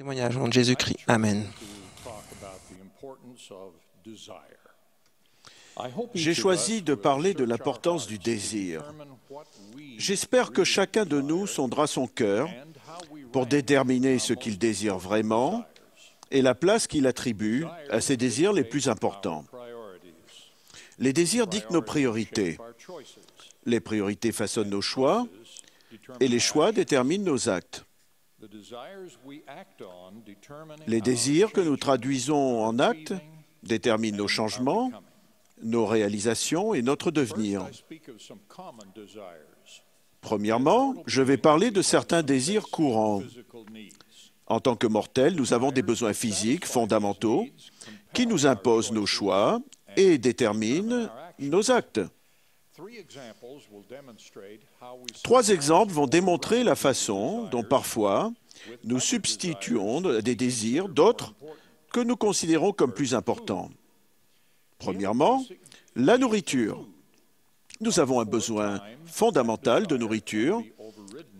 Témoignage au nom de Jésus-Christ. Amen. J'ai choisi de parler de l'importance du désir. J'espère que chacun de nous sondera son cœur pour déterminer ce qu'il désire vraiment et la place qu'il attribue à ses désirs les plus importants. Les désirs dictent nos priorités. Les priorités façonnent nos choix et les choix déterminent nos actes. Les désirs que nous traduisons en actes déterminent nos changements, nos réalisations et notre devenir. Premièrement, je vais parler de certains désirs courants. En tant que mortels, nous avons des besoins physiques fondamentaux qui nous imposent nos choix et déterminent nos actes. Trois exemples vont démontrer la façon dont parfois nous substituons des désirs d'autres que nous considérons comme plus importants. Premièrement, la nourriture. Nous avons un besoin fondamental de nourriture,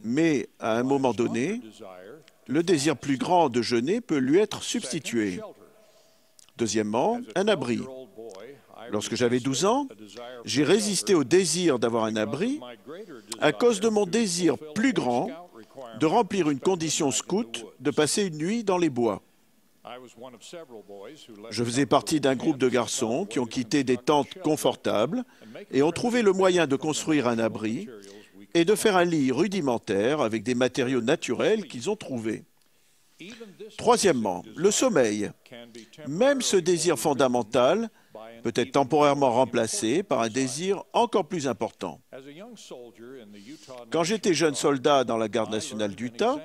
mais à un moment donné, le désir plus grand de jeûner peut lui être substitué. Deuxièmement, un abri. Lorsque j'avais 12 ans, j'ai résisté au désir d'avoir un abri à cause de mon désir plus grand de remplir une condition scout de passer une nuit dans les bois. Je faisais partie d'un groupe de garçons qui ont quitté des tentes confortables et ont trouvé le moyen de construire un abri et de faire un lit rudimentaire avec des matériaux naturels qu'ils ont trouvés. Troisièmement, le sommeil. Même ce désir fondamental peut être temporairement remplacé par un désir encore plus important. Quand j'étais jeune soldat dans la garde nationale d'Utah,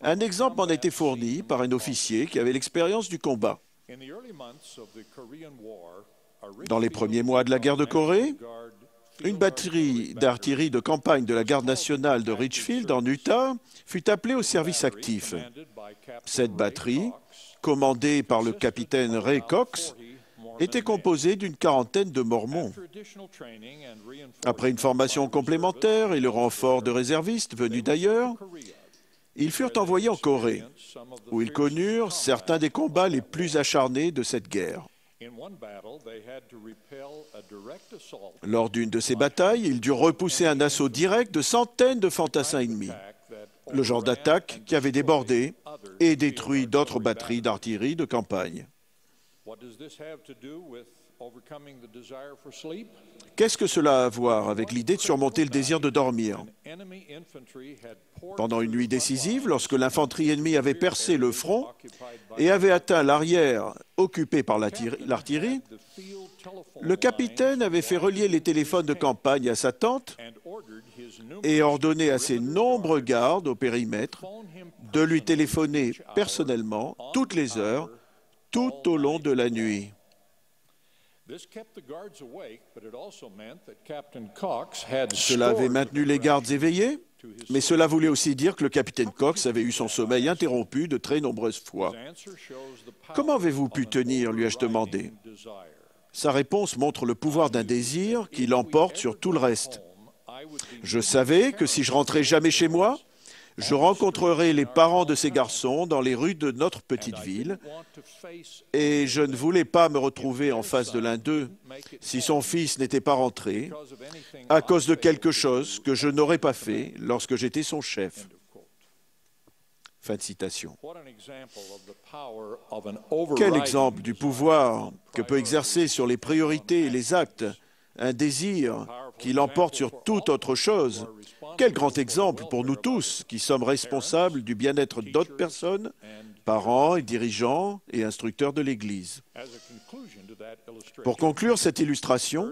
un exemple m'en a été fourni par un officier qui avait l'expérience du combat. Dans les premiers mois de la guerre de Corée, une batterie d'artillerie de campagne de la garde nationale de Richfield en Utah fut appelée au service actif. Cette batterie, commandée par le capitaine Ray Cox, était composée d'une quarantaine de Mormons. Après une formation complémentaire et le renfort de réservistes venus d'ailleurs, ils furent envoyés en Corée, où ils connurent certains des combats les plus acharnés de cette guerre. Lors d'une de ces batailles, ils durent repousser un assaut direct de centaines de fantassins ennemis, le genre d'attaque qui avait débordé et détruit d'autres batteries d'artillerie de campagne. Qu'est-ce que cela a à voir avec l'idée de surmonter le désir de dormir? Pendant une nuit décisive, lorsque l'infanterie ennemie avait percé le front et avait atteint l'arrière occupé par l'artillerie, le capitaine avait fait relier les téléphones de campagne à sa tente et ordonné à ses nombreux gardes au périmètre de lui téléphoner personnellement toutes les heures, tout au long de la nuit. Cela avait maintenu les gardes éveillés, mais cela voulait aussi dire que le capitaine Cox avait eu son sommeil interrompu de très nombreuses fois. « Comment avez-vous pu tenir ?» lui ai-je demandé. Sa réponse montre le pouvoir d'un désir qui l'emporte sur tout le reste. Je savais que si je rentrais jamais chez moi, je rencontrerai les parents de ces garçons dans les rues de notre petite ville et je ne voulais pas me retrouver en face de l'un d'eux si son fils n'était pas rentré à cause de quelque chose que je n'aurais pas fait lorsque j'étais son chef. Fin de citation. Quel exemple du pouvoir que peut exercer sur les priorités et les actes un désir qui l'emporte sur toute autre chose. Quel grand exemple pour nous tous qui sommes responsables du bien-être d'autres personnes, parents et dirigeants et instructeurs de l'Église. Pour conclure cette illustration,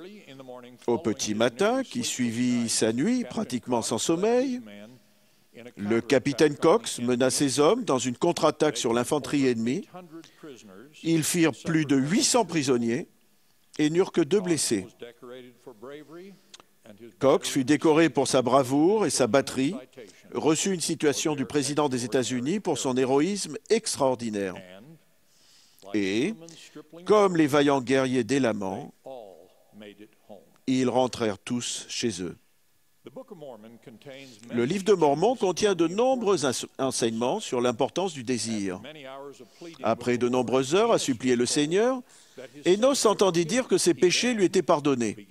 au petit matin qui suivit sa nuit, pratiquement sans sommeil, le capitaine Cox mena ses hommes dans une contre-attaque sur l'infanterie ennemie. Ils firent plus de 800 prisonniers et n'eurent que 2 blessés. Cox fut décoré pour sa bravoure et sa batterie, reçut une citation du président des États-Unis pour son héroïsme extraordinaire. Et, comme les vaillants guerriers d'Élaman, ils rentrèrent tous chez eux. Le livre de Mormon contient de nombreux enseignements sur l'importance du désir. Après de nombreuses heures à supplier le Seigneur, Enos entendit dire que ses péchés lui étaient pardonnés.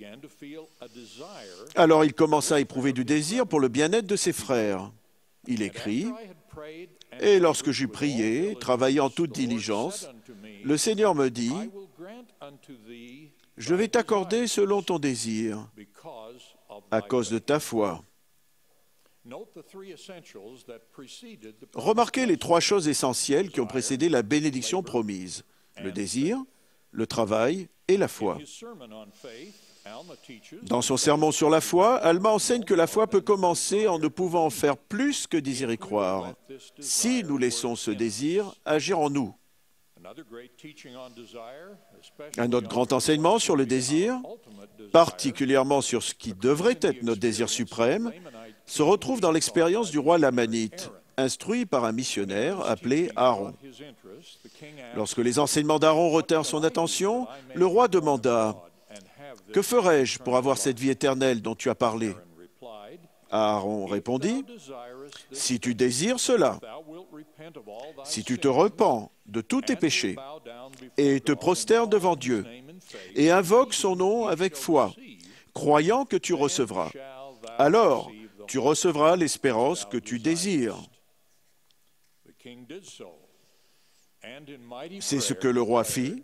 Alors il commença à éprouver du désir pour le bien-être de ses frères. Il écrit, « Et lorsque j'eus prié, travaillé en toute diligence, le Seigneur me dit, « Je vais t'accorder selon ton désir, à cause de ta foi. » Remarquez les trois choses essentielles qui ont précédé la bénédiction promise, le désir, le travail et la foi. Dans son sermon sur la foi, Alma enseigne que la foi peut commencer en ne pouvant en faire plus que désirer croire, si nous laissons ce désir agir en nous. Un autre grand enseignement sur le désir, particulièrement sur ce qui devrait être notre désir suprême, se retrouve dans l'expérience du roi lamanite, instruit par un missionnaire appelé Aaron. Lorsque les enseignements d'Aaron retinrent son attention, le roi demanda, « Que ferai-je pour avoir cette vie éternelle dont tu as parlé ?» Aaron répondit, « Si tu désires cela, si tu te repens de tous tes péchés et te prosternes devant Dieu et invoques son nom avec foi, croyant que tu recevras, alors tu recevras l'espérance que tu désires. » C'est ce que le roi fit,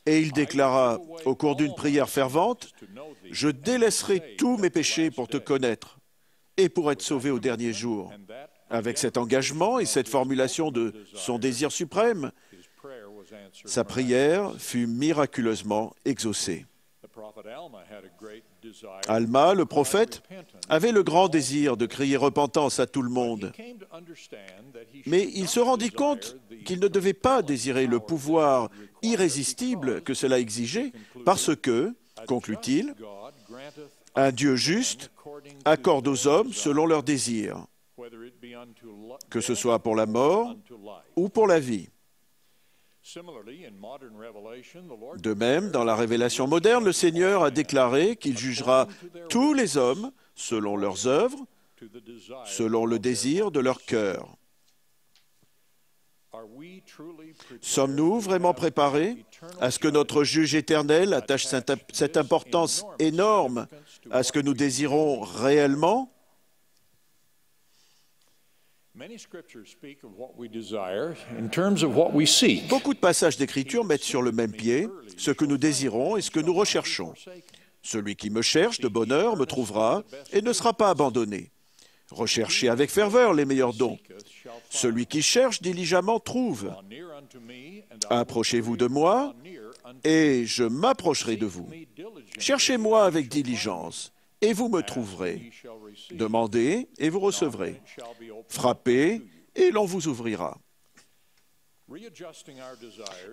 et il déclara au cours d'une prière fervente, « Je délaisserai tous mes péchés pour te connaître et pour être sauvé au dernier jour. » Avec cet engagement et cette formulation de son désir suprême, sa prière fut miraculeusement exaucée. Alma, le prophète, avait le grand désir de crier repentance à tout le monde. Mais il se rendit compte qu'il ne devait pas désirer le pouvoir irrésistible que cela exigeait, parce que, conclut-il, un Dieu juste accorde aux hommes selon leurs désirs, que ce soit pour la mort ou pour la vie. De même, dans la révélation moderne, le Seigneur a déclaré qu'il jugera tous les hommes selon leurs œuvres, selon le désir de leur cœur. Sommes-nous vraiment préparés à ce que notre juge éternel attache cette importance énorme à ce que nous désirons réellement? Beaucoup de passages d'Écriture mettent sur le même pied ce que nous désirons et ce que nous recherchons. Celui qui me cherche de bonne heure me trouvera et ne sera pas abandonné. Recherchez avec ferveur les meilleurs dons. Celui qui cherche diligemment trouve. Approchez-vous de moi et je m'approcherai de vous. Cherchez-moi avec diligence et vous me trouverez. Demandez et vous recevrez. Frappez et l'on vous ouvrira.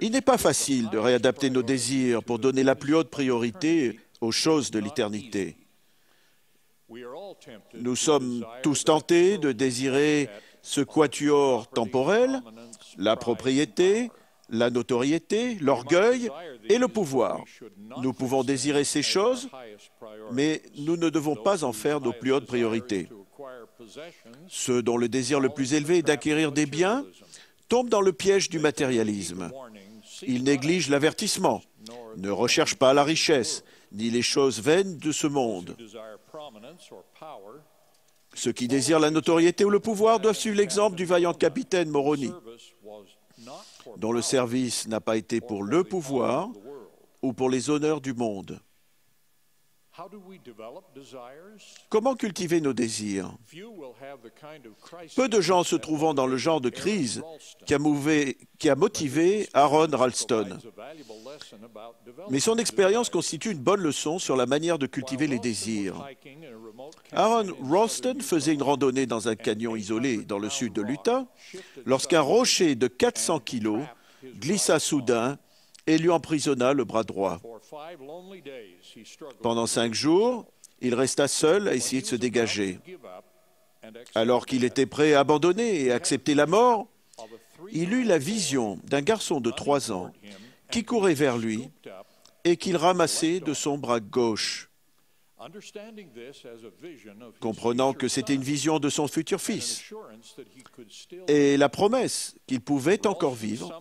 Il n'est pas facile de réadapter nos désirs pour donner la plus haute priorité aux choses de l'éternité. Nous sommes tous tentés de désirer ce quatuor temporel, la propriété, la notoriété, l'orgueil et le pouvoir. Nous pouvons désirer ces choses, mais nous ne devons pas en faire nos plus hautes priorités. Ceux dont le désir le plus élevé est d'acquérir des biens tombent dans le piège du matérialisme. Ils négligent l'avertissement, ne recherchent pas la richesse, ni les choses vaines de ce monde. Ceux qui désirent la notoriété ou le pouvoir doivent suivre l'exemple du vaillant capitaine Moroni, dont le service n'a pas été pour le pouvoir ou pour les honneurs du monde. Comment cultiver nos désirs? Peu de gens se trouvant dans le genre de crise qui a motivé Aaron Ralston. Mais son expérience constitue une bonne leçon sur la manière de cultiver les désirs. Aaron Ralston faisait une randonnée dans un canyon isolé dans le sud de l'Utah lorsqu'un rocher de 400 kilos glissa soudain et lui emprisonna le bras droit. Pendant 5 jours, il resta seul à essayer de se dégager. Alors qu'il était prêt à abandonner et à accepter la mort, il eut la vision d'un garçon de 3 ans qui courait vers lui et qu'il ramassait de son bras gauche. Comprenant que c'était une vision de son futur fils et la promesse qu'il pouvait encore vivre,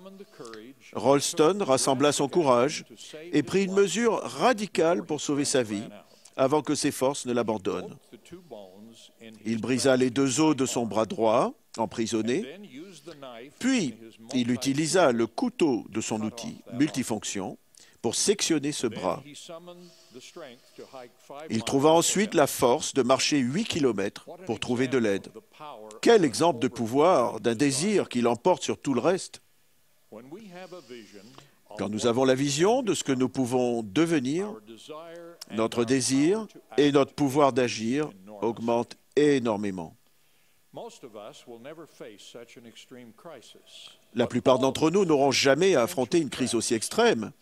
Ralston rassembla son courage et prit une mesure radicale pour sauver sa vie avant que ses forces ne l'abandonnent. Il brisa les 2 os de son bras droit, emprisonné, puis il utilisa le couteau de son outil multifonction pour sectionner ce bras. Il trouva ensuite la force de marcher 8 kilomètres pour trouver de l'aide. Quel exemple de pouvoir, d'un désir qui l'emporte sur tout le reste! Quand nous avons la vision de ce que nous pouvons devenir, notre désir et notre pouvoir d'agir augmentent énormément. La plupart d'entre nous n'auront jamais à affronter une crise aussi extrême,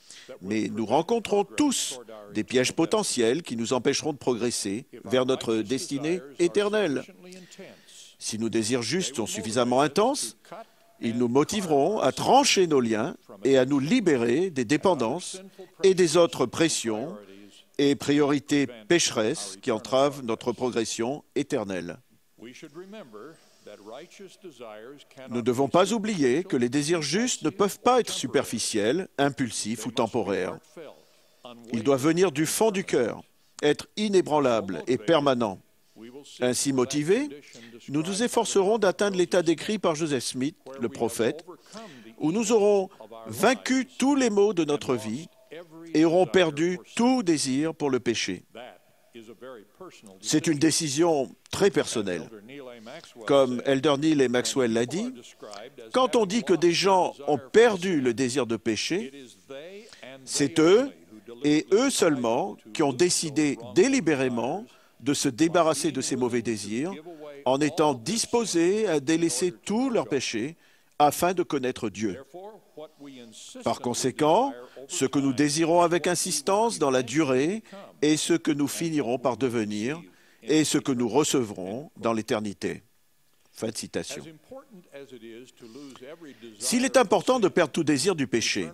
mais nous rencontrons tous des pièges potentiels qui nous empêcheront de progresser vers notre destinée éternelle. Si nos désirs justes sont suffisamment intenses, ils nous motiveront à trancher nos liens et à nous libérer des dépendances et des autres pressions et priorités pécheresses qui entravent notre progression éternelle. Nous ne devons pas oublier que les désirs justes ne peuvent pas être superficiels, impulsifs ou temporaires. Ils doivent venir du fond du cœur, être inébranlables et permanents. Ainsi motivés, nous nous efforcerons d'atteindre l'état décrit par Joseph Smith, le prophète, où nous aurons vaincu tous les maux de notre vie et aurons perdu tout désir pour le péché. C'est une décision très personnelle. Comme Elder Neal et Maxwell l'a dit, quand on dit que des gens ont perdu le désir de péché, c'est eux, et eux seulement, qui ont décidé délibérément de se débarrasser de ces mauvais désirs en étant disposés à délaisser tous leurs péchés afin de connaître Dieu. Par conséquent, ce que nous désirons avec insistance dans la durée est ce que nous finirons par devenir et ce que nous recevrons dans l'éternité. Fin de citation. S'il est important de perdre tout désir du péché,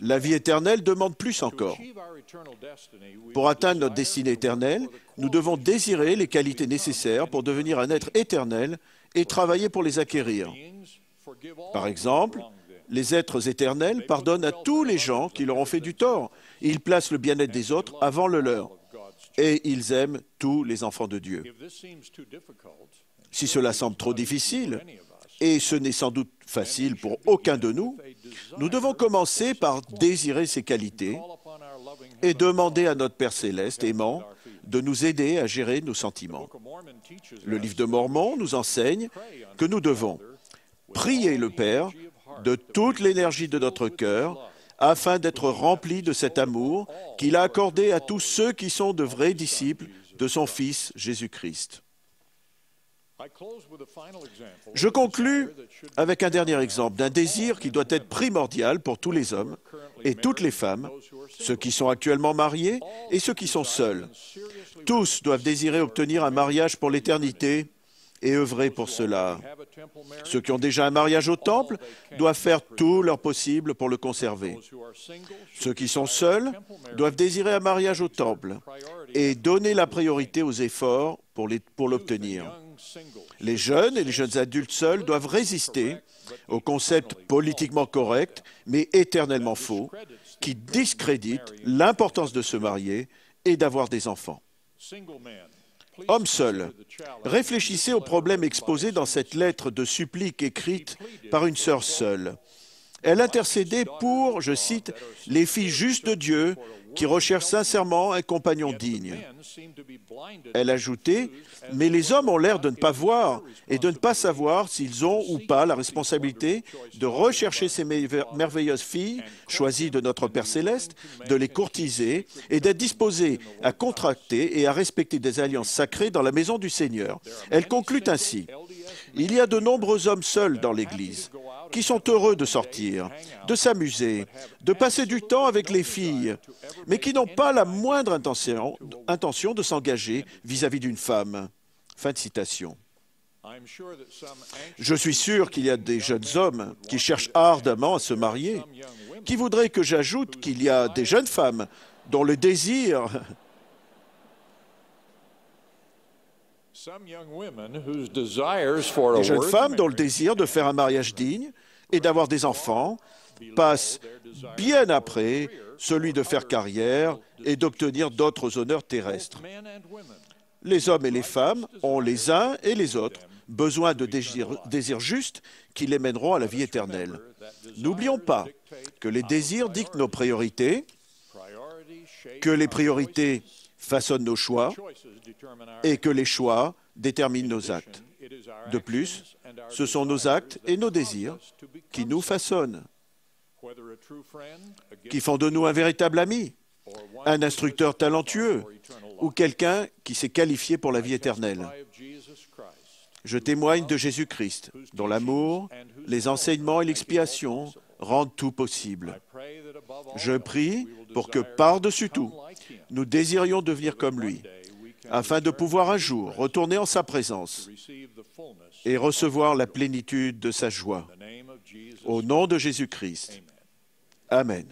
la vie éternelle demande plus encore. Pour atteindre notre destinée éternelle, nous devons désirer les qualités nécessaires pour devenir un être éternel et travailler pour les acquérir. Par exemple, les êtres éternels pardonnent à tous les gens qui leur ont fait du tort. Ils placent le bien-être des autres avant le leur. Et ils aiment tous les enfants de Dieu. Si cela semble trop difficile, et ce n'est sans doute facile pour aucun de nous, nous devons commencer par désirer ces qualités et demander à notre Père céleste aimant de nous aider à gérer nos sentiments. Le livre de Mormon nous enseigne que nous devons prier le Père de toute l'énergie de notre cœur afin d'être remplis de cet amour qu'il a accordé à tous ceux qui sont de vrais disciples de son Fils Jésus-Christ. Je conclus avec un dernier exemple d'un désir qui doit être primordial pour tous les hommes et toutes les femmes, ceux qui sont actuellement mariés et ceux qui sont seuls. Tous doivent désirer obtenir un mariage pour l'éternité et œuvrer pour cela. Ceux qui ont déjà un mariage au temple doivent faire tout leur possible pour le conserver. Ceux qui sont seuls doivent désirer un mariage au temple et donner la priorité aux efforts pour l'obtenir. Les jeunes et les jeunes adultes seuls doivent résister au concept politiquement correct, mais éternellement faux, qui discrédite l'importance de se marier et d'avoir des enfants. Hommes seuls, réfléchissez aux problèmes exposés dans cette lettre de supplique écrite par une sœur seule. Elle intercédait pour, je cite, « les filles justes de Dieu qui recherchent sincèrement un compagnon digne ». Elle ajoutait, « mais les hommes ont l'air de ne pas voir et de ne pas savoir s'ils ont ou pas la responsabilité de rechercher ces merveilleuses filles choisies de notre Père Céleste, de les courtiser et d'être disposés à contracter et à respecter des alliances sacrées dans la maison du Seigneur. » Elle conclut ainsi, « Il y a de nombreux hommes seuls dans l'Église qui sont heureux de sortir, de s'amuser, de passer du temps avec les filles, mais qui n'ont pas la moindre intention de s'engager vis-à-vis d'une femme. » Fin de citation. Je suis sûr qu'il y a des jeunes hommes qui cherchent ardemment à se marier, qui voudraient que j'ajoute qu'il y a des jeunes femmes dont le désir Les jeunes femmes dont le désir de faire un mariage digne et d'avoir des enfants passe bien après celui de faire carrière et d'obtenir d'autres honneurs terrestres. Les hommes et les femmes ont les uns et les autres besoin de désirs justes qui les mèneront à la vie éternelle. N'oublions pas que les désirs dictent nos priorités, que les priorités façonnent nos choix et que les choix déterminent nos actes. De plus, ce sont nos actes et nos désirs qui nous façonnent, qui font de nous un véritable ami, un instructeur talentueux ou quelqu'un qui s'est qualifié pour la vie éternelle. Je témoigne de Jésus-Christ, dont l'amour, les enseignements et l'expiation rendent tout possible. Je prie pour que, par-dessus tout, nous désirions devenir comme lui, afin de pouvoir un jour retourner en sa présence et recevoir la plénitude de sa joie. Au nom de Jésus-Christ. Amen.